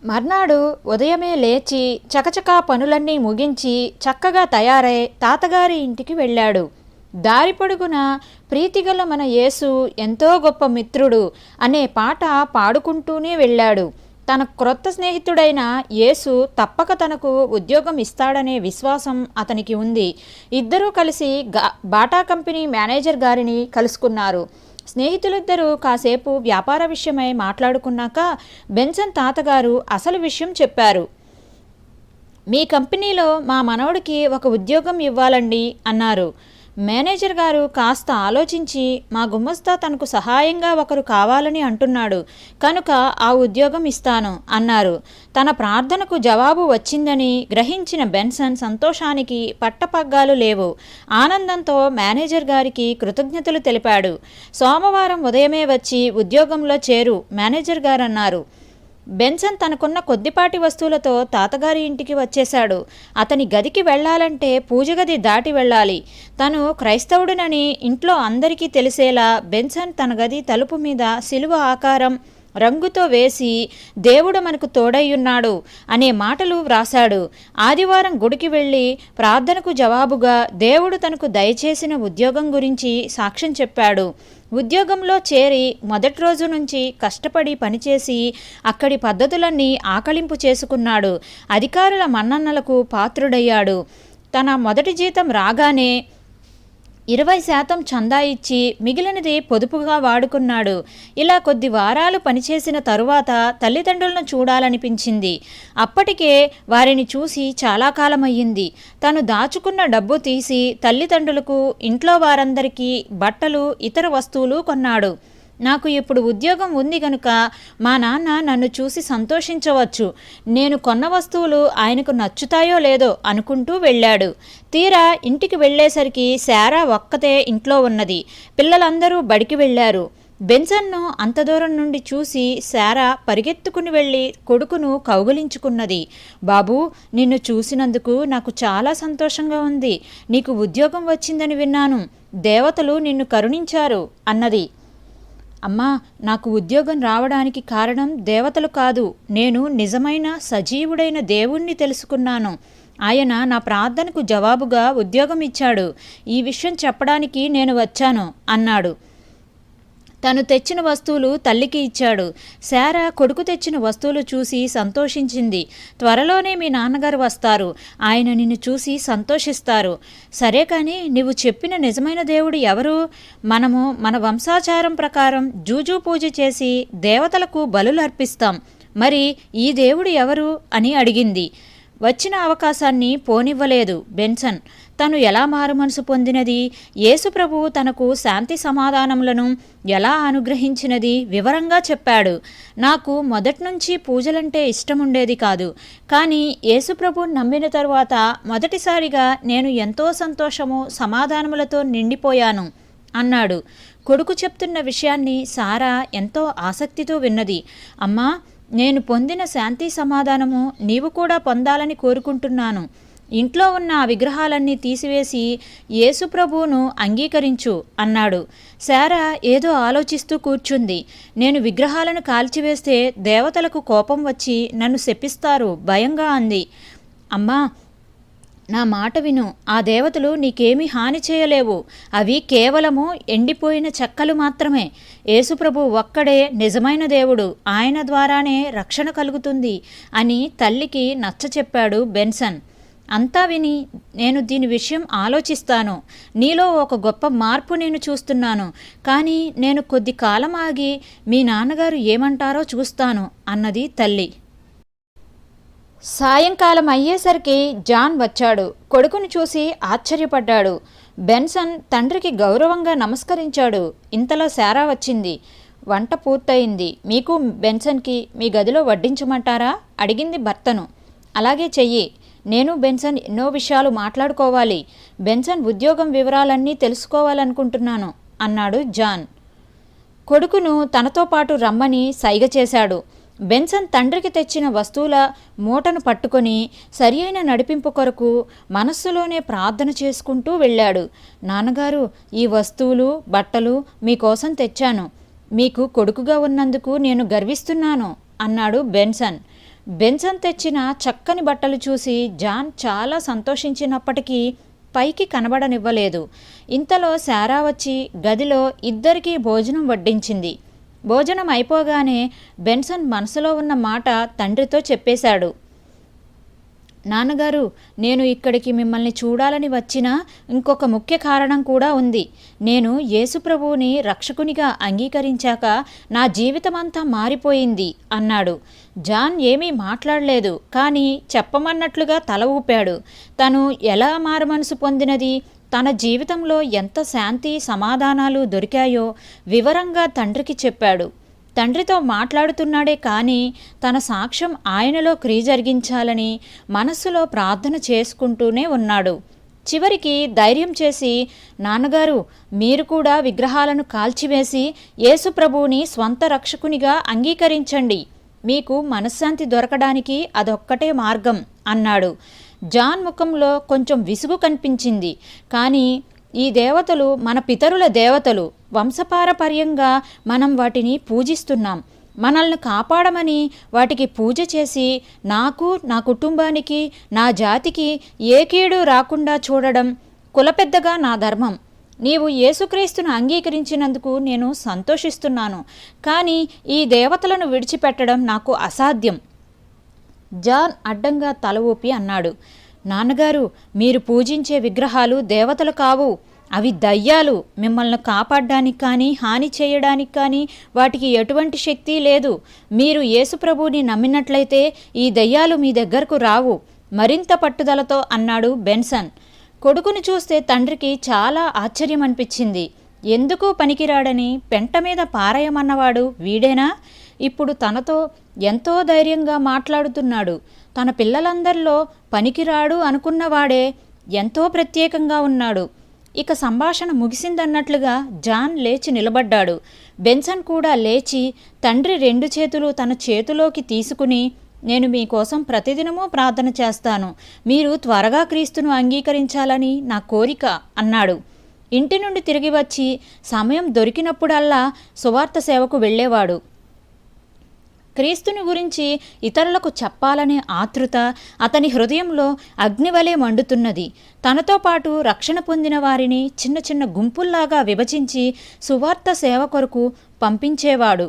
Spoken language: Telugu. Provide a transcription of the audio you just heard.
మర్నాడు ఉదయమే లేచి చకచకా పనులన్నీ ముగించి చక్కగా తయారై తాతగారి ఇంటికి వెళ్ళాడు. దారి పొడుగున ప్రీతిగల మన యేసు ఎంతో గొప్ప మిత్రుడు అనే పాట పాడుకుంటూనే వెళ్ళాడు. తన క్రొత్త స్నేహితుడైన యేసు తప్పక తనకు ఉద్యోగం ఇస్తాడనే విశ్వాసం అతనికి ఉంది. ఇద్దరూ కలిసి బాటా కంపెనీ మేనేజర్ గారిని కలుసుకున్నారు. స్నేహితులిద్దరూ కాసేపు వ్యాపార విషయమై మాట్లాడుకున్నాక బెన్సన్ తాతగారు అసలు విషయం చెప్పారు. మీ కంపెనీలో మా మనవడికి ఒక ఉద్యోగం ఇవ్వాలండి అన్నారు. మేనేజర్ గారు కాస్త ఆలోచించి, మా గుమస్తా తనకు సహాయంగా ఒకరు కావాలని అంటున్నాడు కనుక ఆ ఉద్యోగం ఇస్తాను అన్నారు. తన ప్రార్థనకు జవాబు వచ్చిందని గ్రహించిన బెన్సన్ సంతోషానికి పట్టపగ్గాలు లేవు. ఆనందంతో మేనేజర్ గారికి కృతజ్ఞతలు తెలిపాడు. సోమవారం ఉదయమే వచ్చి ఉద్యోగంలో చేరు మేనేజర్ గారు అన్నారు. బెన్సన్ తనకున్న కొద్దిపాటి వస్తువులతో తాతగారి ఇంటికి వచ్చేశాడు. అతని గదికి వెళ్లాలంటే పూజగది దాటి వెళ్ళాలి. తను క్రైస్తవుడినని ఇంట్లో అందరికీ తెలిసేలా బెన్సన్ తన గది తలుపు మీద శిలువ ఆకారం రంగుతో వేసి దేవుడు మనకు తోడయ్యున్నాడు అనే మాటలు వ్రాశాడు. ఆదివారం గుడికి వెళ్ళి ప్రార్థనకు జవాబుగా దేవుడు తనకు దయచేసిన ఉద్యోగం గురించి సాక్ష్యం చెప్పాడు. ఉద్యోగంలో చేరి మొదటి రోజు నుంచి కష్టపడి పనిచేసి అక్కడి పద్ధతులన్నీ ఆకళింపు చేసుకున్నాడు. అధికారుల మన్ననలకు పాత్రుడయ్యాడు. తన మొదటి జీతం రాగానే 20% చందా ఇచ్చి మిగిలినది పొదుపుగా వాడుకున్నాడు. ఇలా కొద్ది వారాలు పనిచేసిన తరువాత తల్లిదండ్రులను చూడాలనిపించింది. అప్పటికే వారిని చూసి చాలా కాలమయ్యింది. తను దాచుకున్న డబ్బు తీసి తల్లిదండ్రులకు, ఇంట్లో వారందరికీ బట్టలు, ఇతర వస్తువులు కొన్నాడు. నాకు ఇప్పుడు ఉద్యోగం ఉంది కనుక మా నాన్న నన్ను చూసి సంతోషించవచ్చు. నేను కొన్న వస్తువులు ఆయనకు నచ్చుతాయో లేదో అనుకుంటూ వెళ్ళాడు. తీరా ఇంటికి వెళ్ళేసరికి శారా ఒక్కతే ఇంట్లో ఉన్నది. పిల్లలందరూ బడికి వెళ్ళారు. బెన్సన్ను అంత దూరం నుండి చూసి శారా పరిగెత్తుకుని వెళ్ళి కొడుకును కౌగిలించుకున్నది. బాబూ, నిన్ను చూసినందుకు నాకు చాలా సంతోషంగా ఉంది. నీకు ఉద్యోగం వచ్చిందని విన్నాను. దేవతలు నిన్ను కరుణించారు అన్నది. అమ్మా, నాకు ఉద్యోగం రావడానికి కారణం దేవతలు కాదు. నేను నిజమైన సజీవుడైన దేవుణ్ణి తెలుసుకున్నాను. ఆయన నా ప్రార్థనకు జవాబుగా ఉద్యోగం ఇచ్చాడు. ఈ విషయం చెప్పడానికి నేను వచ్చాను అన్నాడు. తను తెచ్చిన వస్తువులు తల్లికి ఇచ్చాడు. శారా కొడుకు తెచ్చిన వస్తువులు చూసి సంతోషించింది. త్వరలోనే మీ నాన్నగారు వస్తారు. ఆయన నిన్ను చూసి సంతోషిస్తారు. సరే, కానీ నీవు చెప్పిన నిజమైన దేవుడు ఎవరు? మనము మన వంశాచారం ప్రకారం జూజూ పూజ చేసి దేవతలకు బలులు అర్పిస్తాం. మరి ఈ దేవుడు ఎవరు అని అడిగింది. వచ్చిన అవకాశాన్ని పోనివ్వలేదు బెన్సన్. తను ఎలా మారుమనసు పొందినది, యేసు ప్రభువు తనకు శాంతి సమాధానములను ఎలా అనుగ్రహించినది వివరంగా చెప్పాడు. నాకు మొదట్నుంచి పూజలంటే ఇష్టముండేది కాదు. కానీ యేసు ప్రభువు నమ్మిన తరువాత మొదటిసారిగా నేను ఎంతో సంతోషము, సమాధానములతో నిండిపోయాను అన్నాడు. కొడుకు చెప్తున్న విషయాన్ని సారా ఎంతో ఆసక్తితో విన్నది. అమ్మా, నేను పొందిన శాంతి సమాధానము నీవు కూడా పొందాలని కోరుకుంటున్నాను. ఇంట్లో ఉన్న ఆ విగ్రహాలన్నీ తీసివేసి యేసు ప్రభువును అంగీకరించు అన్నాడు. శారా ఏదో ఆలోచిస్తూ కూర్చుంది. నేను విగ్రహాలను కాల్చివేస్తే దేవతలకు కోపం వచ్చి నన్ను శపిస్తారు భయంగా అంది. అమ్మా, నా మాట విను. ఆ దేవతలు నీకేమీ హాని చేయలేవు. అవి కేవలము ఎండిపోయిన చెక్కలు మాత్రమే. యేసుప్రభు ఒక్కడే నిజమైన దేవుడు. ఆయన ద్వారానే రక్షణ కలుగుతుంది అని తల్లికి నచ్చచెప్పాడు బెన్సన్. అంతా విని, నేను దీని విషయం ఆలోచిస్తాను. నీలో ఒక గొప్ప మార్పు నేను చూస్తున్నాను. కానీ నేను కొద్ది కాలం ఆగి మీ నాన్నగారు ఏమంటారో చూస్తాను అన్నది తల్లి. సాయంకాలం అయ్యేసరికి జాన్ వచ్చాడు. కొడుకును చూసి ఆశ్చర్యపడ్డాడు. బెన్సన్ తండ్రికి గౌరవంగా నమస్కరించాడు. ఇంతలో శారా వచ్చింది. వంట పూర్తయింది. మీకు బెన్సన్కి మీ గదిలో వడ్డించమంటారా అడిగింది భర్తను. అలాగే చెయ్యి. నేను బెన్సన్ ఎన్నో విషయాలు మాట్లాడుకోవాలి. బెన్సన్ ఉద్యోగం వివరాలన్నీ తెలుసుకోవాలనుకుంటున్నాను అన్నాడు జాన్. కొడుకును తనతో పాటు రమ్మని సైగ చేశాడు. బెన్సన్ తండ్రికి తెచ్చిన వస్తువుల మూటను పట్టుకొని సరియైన నడిపింపు కొరకు మనస్సులోనే ప్రార్థన చేసుకుంటూ వెళ్ళాడు. నాన్నగారు, ఈ వస్తువులు, బట్టలు మీకోసం తెచ్చాను. మీకు కొడుకుగా ఉన్నందుకు నేను గర్విస్తున్నాను అన్నాడు బెన్సన్. బెన్సన్ తెచ్చిన చక్కని బట్టలు చూసి జాన్ చాలా సంతోషించినప్పటికీ పైకి కనబడనివ్వలేదు. ఇంతలో శారా వచ్చి గదిలో ఇద్దరికీ భోజనం వడ్డించింది. భోజనం అయిపోగానే బెన్సన్ మనసులో ఉన్న మాట తండ్రితో చెప్పేశాడు. నాన్నగారు, నేను ఇక్కడికి మిమ్మల్ని చూడాలని వచ్చిన ఇంకొక ముఖ్య కారణం కూడా ఉంది. నేను యేసుప్రభువుని రక్షకునిగా అంగీకరించాక నా జీవితమంతా మారిపోయింది అన్నాడు. జాన్ ఏమీ మాట్లాడలేదు, కానీ చెప్పమన్నట్లుగా తల ఊపాడు. తను ఎలా మారుమనసు పొందినది, తన జీవితంలో ఎంత శాంతి సమాధానాలు దొరికాయో వివరంగా తండ్రికి చెప్పాడు. తండ్రితో మాట్లాడుతున్నాడే కానీ తన సాక్ష్యం ఆయనలో క్రియ జరిగించాలని మనస్సులో ప్రార్థన చేసుకుంటూనే ఉన్నాడు. చివరికి ధైర్యం చేసి, నాన్నగారు, మీరు కూడా విగ్రహాలను కాల్చివేసి యేసుప్రభువుని స్వంత రక్షకునిగా అంగీకరించండి. మీకు మనశ్శాంతి దొరకడానికి అదొక్కటే మార్గం అన్నాడు. జాన్ ముఖంలో కొంచెం విసుగు కనిపించింది. కానీ ఈ దేవతలు మన పితరుల దేవతలు. వంశపారపర్యంగా మనం వాటిని పూజిస్తున్నాం. మనల్ని కాపాడమని వాటికి పూజ చేసి నాకు, నా కుటుంబానికి, నా జాతికి ఏ కీడు రాకుండా చూడడం కులపెద్దగా నా ధర్మం. నీవు యేసుక్రీస్తును అంగీకరించినందుకు నేను సంతోషిస్తున్నాను, కానీ ఈ దేవతలను విడిచిపెట్టడం నాకు అసాధ్యం. జాన్ అడ్డంగా తల ఊపి అన్నాడు. నాన్నగారు, మీరు పూజించే విగ్రహాలు దేవతలు కావు, అవి దయ్యాలు. మిమ్మల్ని కాపాడడానికి కానీ హాని చేయడానికి కానీ వాటికి ఎటువంటి శక్తి లేదు. మీరు యేసుప్రభువుని నమ్మినట్లయితే ఈ దయ్యాలు మీ దగ్గరకు రావు మరింత పట్టుదలతో అన్నాడు బెన్సన్. కొడుకుని చూస్తే తండ్రికి చాలా ఆశ్చర్యం అనిపించింది. ఎందుకు పనికిరాడని పెంట మీద పారేయమన్నవాడు వీడేనా? ఇప్పుడు తనతో ఎంతో ధైర్యంగా మాట్లాడుతున్నాడు. తన పిల్లలందరిలో పనికిరాడు అనుకున్నవాడే ఎంతో ప్రత్యేకంగా ఉన్నాడు. ఇక సంభాషణ ముగిసిందన్నట్లుగా జాన్ లేచి నిలబడ్డాడు. బెన్సన్ కూడా లేచి తండ్రి 2 చేతులు తన చేతిలోకి తీసుకుని, నేను మీకోసం ప్రతిదినమూ ప్రార్థన చేస్తాను. మీరు త్వరగా క్రీస్తును అంగీకరించాలని నా కోరిక అన్నాడు. ఇంటి నుండి తిరిగి వచ్చి సమయం దొరికినప్పుడల్లా సువార్త సేవకు వెళ్ళేవాడు. క్రీస్తుని గురించి ఇతరులకు చెప్పాలనే ఆతృత అతని హృదయంలో అగ్నివలే మండుతున్నది. తనతో పాటు రక్షణ పొందిన వారిని చిన్న చిన్న గుంపుల్లాగా విభజించి సువార్త సేవ కొరకు పంపించేవాడు.